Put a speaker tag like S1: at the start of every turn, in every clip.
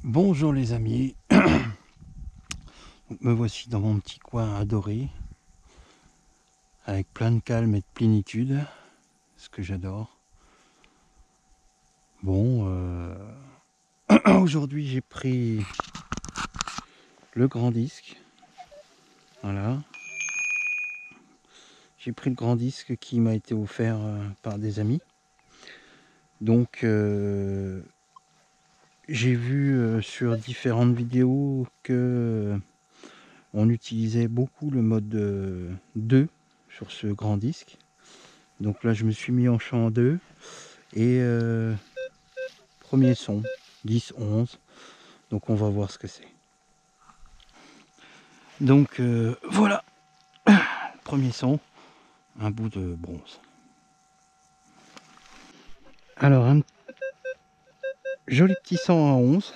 S1: Bonjour les amis, me voici dans mon petit coin adoré, avec plein de calme et de plénitude, ce que j'adore. Bon, aujourd'hui j'ai pris le grand disque, voilà. J'ai pris le grand disque qui m'a été offert par des amis. Donc j'ai vu sur différentes vidéos que on utilisait beaucoup le mode 2 sur ce grand disque. Donc là je me suis mis en chant 2 et premier son 10 11, donc on va voir ce que c'est. Donc voilà, premier son, un bout de bronze. Alors un joli petit son à 11.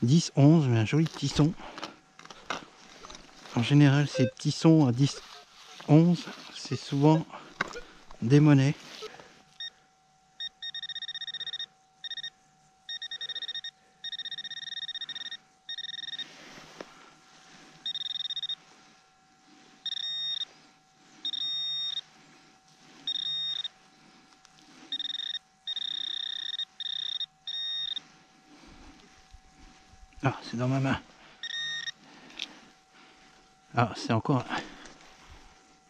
S1: « 10, 11, mais un joli petit son. En général, ces petits sons à 10, 11, c'est souvent des monnaies. Ah, c'est dans ma main. Ah, c'est encore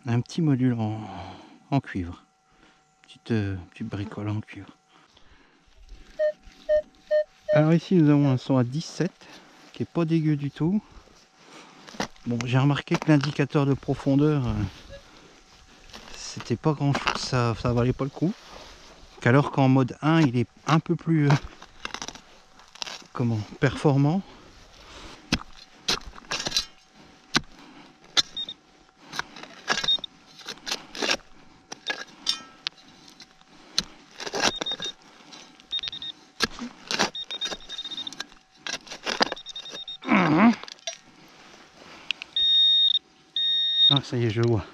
S1: un petit module en cuivre. Petite bricole en cuivre. Alors ici, nous avons un son à 17, qui est pas dégueu du tout. Bon, j'ai remarqué que l'indicateur de profondeur, c'était pas grand chose, ça valait pas le coup. Qu'alors qu'en mode 1, il est un peu plus performant. Ah, ça y est, je vois.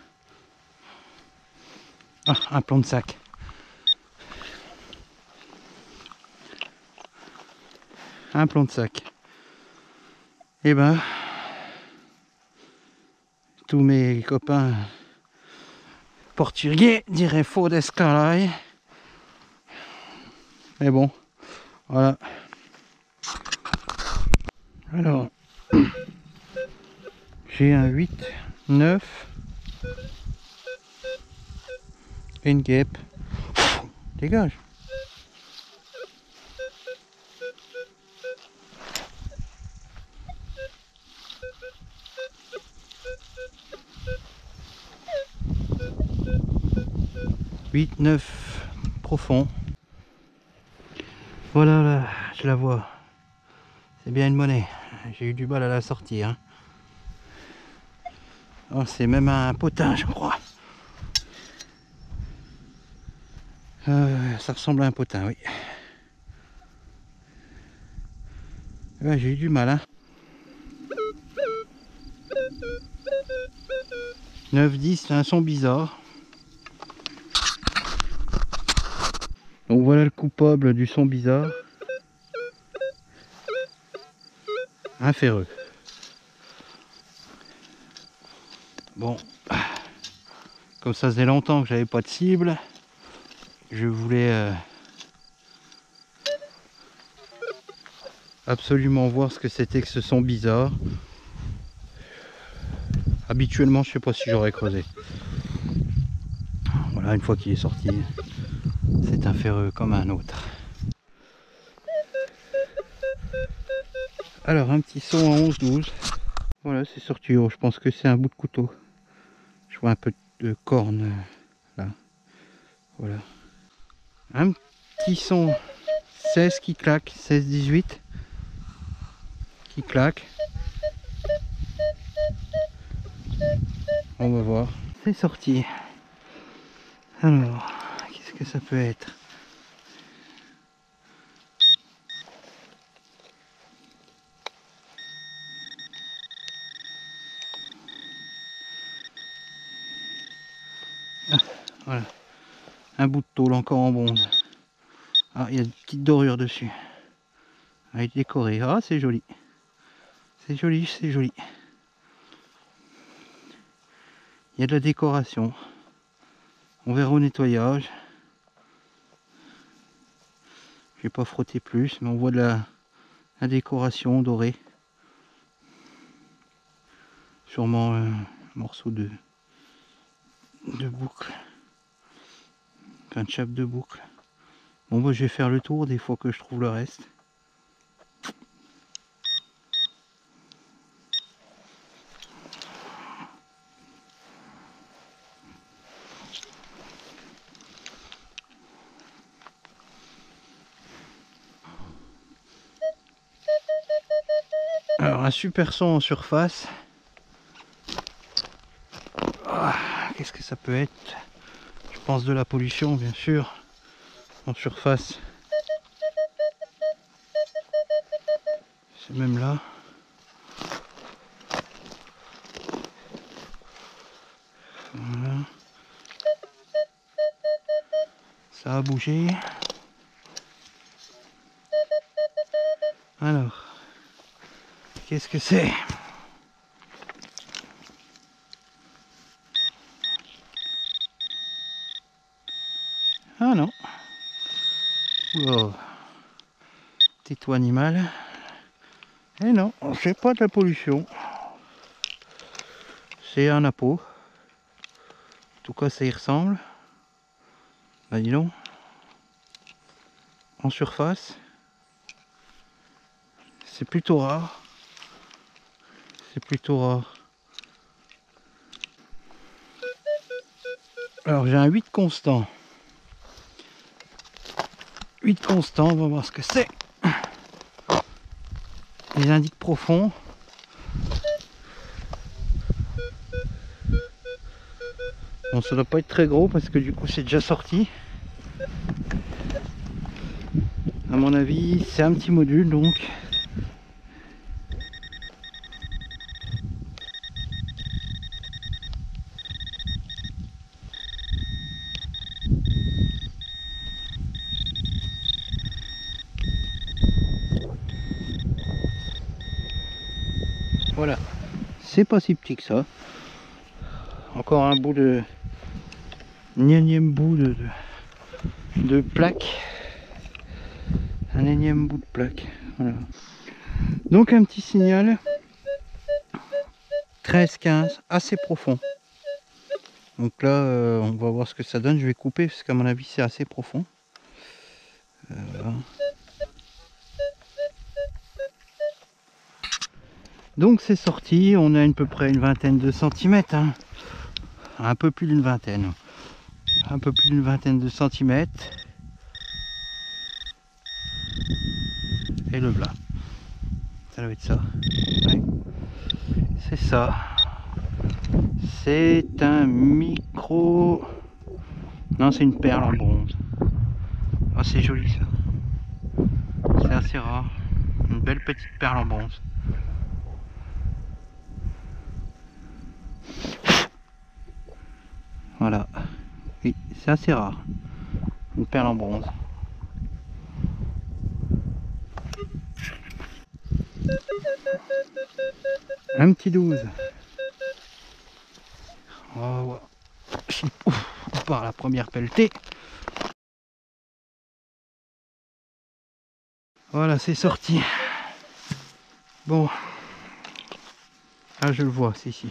S1: Ah, un plan de sac. Un plan de sac. Et ben, tous mes copains portugais diraient faux d'escalaille. Mais bon, voilà. Alors, j'ai un 8, 9 et une guêpe. Dégage. Huit, 9 profond. Voilà, là, je la vois. C'est bien une monnaie. J'ai eu du mal à la sortir. Hein. Oh, c'est même un potin, je crois. Ça ressemble à un potin, oui. Ouais, j'ai eu du mal. Hein. 9, 10, c'est un son bizarre. Donc voilà le coupable du son bizarre. Un ferreux. Bon, comme ça faisait longtemps que j'avais pas de cible, je voulais absolument voir ce que c'était que ce son bizarre. Habituellement, je sais pas si j'aurais creusé. Voilà, une fois qu'il est sorti, c'est un ferreux comme un autre. Alors, un petit son à 11-12. Voilà, c'est sorti. Oh, je pense que c'est un bout de couteau. Je vois un peu de corne là. Voilà. Un petit son 16 qui claque, 16-18 qui claque. On va voir. C'est sorti. Alors, qu'est-ce que ça peut être? Ah, voilà. Un bout de tôle encore en bronze. Ah, il y a une petite dorure dessus. Elle est décorée. Ah, c'est joli. C'est joli, c'est joli. Il y a de la décoration. On verra au nettoyage. Je vais pas frotter plus, mais on voit de la décoration dorée. Sûrement un morceau de boucle. Enfin, de chape de boucle. Bon, bah, je vais faire le tour des fois que je trouve le reste. Alors, un super son en surface. Ah, qu'est-ce que ça peut être? Je pense de la pollution, bien sûr. En surface. C'est même là. Voilà. Ça a bougé. Alors, qu'est-ce que c'est? Ah non. Wow. Tais-toi animal. Et non, c'est pas de la pollution. C'est un appôt. En tout cas, ça y ressemble. Bah dis donc. En surface. C'est plutôt rare. C'est plutôt rare. Alors j'ai un 8 constant. 8 constant, on va voir ce que c'est. Les indices profonds. Bon, ça doit pas être très gros parce que du coup c'est déjà sorti. À mon avis, c'est un petit module donc. Voilà, c'est pas si petit que ça. Encore un bout de... un énième bout de plaque. Un énième bout de plaque. Voilà. Donc un petit signal 13-15, assez profond. Donc là, on va voir ce que ça donne. Je vais couper parce qu'à mon avis, c'est assez profond. Voilà. Donc c'est sorti. On a à peu près une vingtaine de centimètres. Hein. Un peu plus d'une vingtaine. Un peu plus d'une vingtaine de centimètres. Et le blas. Ça doit être ça. Ouais. C'est ça. C'est un micro... Non, c'est une perle en bronze. Ah, c'est joli ça. C'est assez rare. Une belle petite perle en bronze. Voilà. Oui, c'est assez rare. Une perle en bronze. Un petit 12. Oh, on part la première pelletée. Voilà, c'est sorti. Bon. Ah, je le vois, c'est ici.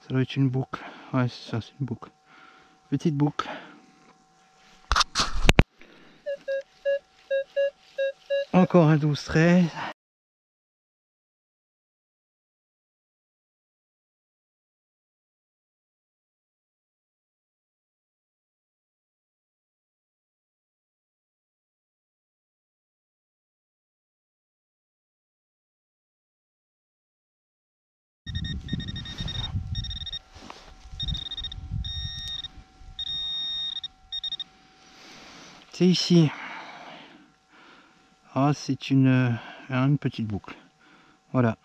S1: Ça doit être une boucle. Ouais, c'est ça, c'est une boucle. Petite boucle. Encore un 12-13. C'est ici. Ah, c'est une petite boucle. Voilà.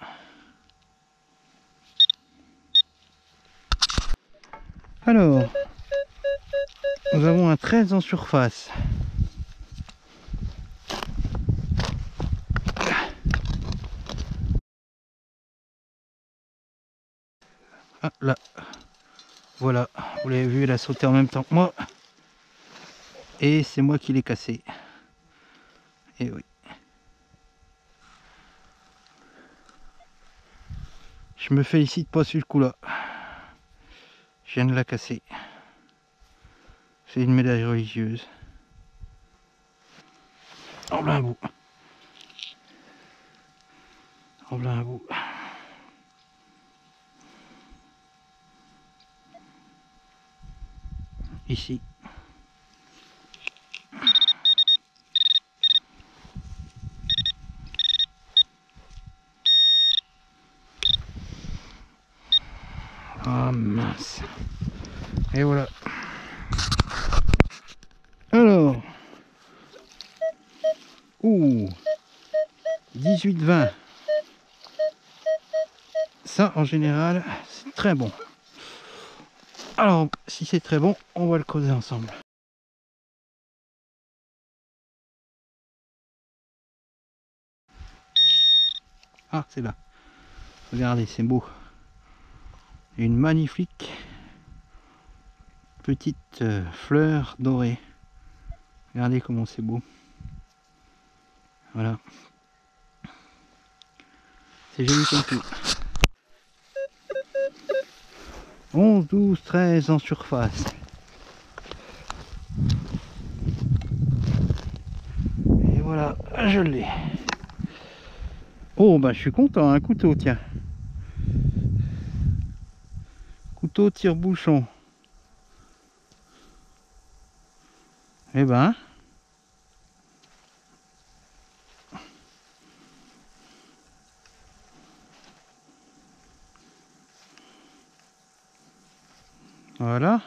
S1: Alors, Nous avons un 13 en surface. Ah, là, voilà, vous l'avez vu, elle a sauté en même temps que moi. Et c'est moi qui l'ai cassé. Et oui. Je me félicite pas sur le coup là. Je viens de la casser. C'est une médaille religieuse. En plein bout. En plein bout. Ici. Ah mince. Et voilà. Alors. Ouh. 18-20. Ça en général c'est très bon. Alors si c'est très bon, on va le causer ensemble. Ah c'est là. Regardez, c'est beau. Une magnifique petite fleur dorée. Regardez comment c'est beau. Voilà. C'est joli comme tout. 11, 12, 13 en surface. Et voilà, je l'ai. Oh bah je suis content, un couteau, tiens. Couteau tire-bouchon. Eh ben. Voilà.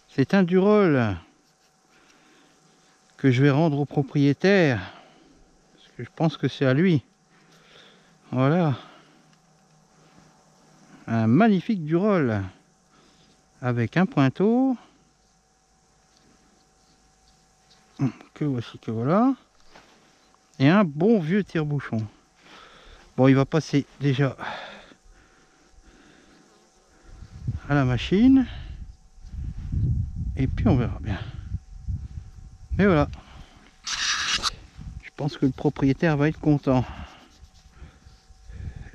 S1: C'est un Duroll que je vais rendre au propriétaire. Parce que je pense que c'est à lui. Voilà. Un magnifique Duroll. Avec un pointeau. Que voici, que voilà. Et un bon vieux tire-bouchon. Bon, il va passer déjà à la machine. Et puis on verra bien. Mais voilà. Je pense que le propriétaire va être content.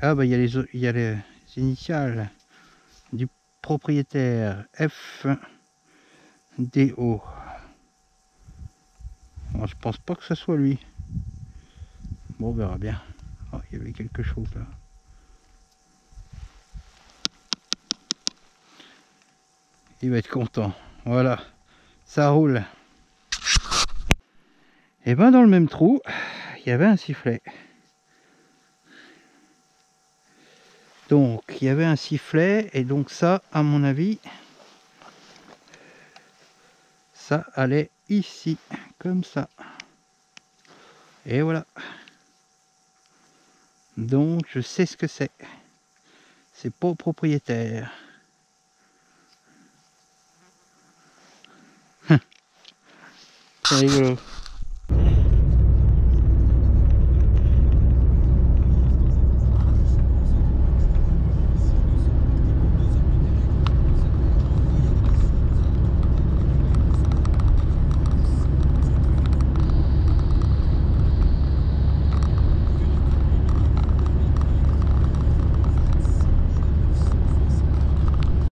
S1: Ah bah il y a les initiales du propriétaire FDO. Bon, je pense pas que ce soit lui. Bon, on verra bien. Oh, il y avait quelque chose là. Il va être content. Voilà, ça roule. Et ben dans le même trou, il y avait un sifflet. Donc il y avait un sifflet et donc ça, à mon avis, ça allait ici, comme ça. Et voilà. Donc je sais ce que c'est. C'est pas au propriétaire. C'est rigolo.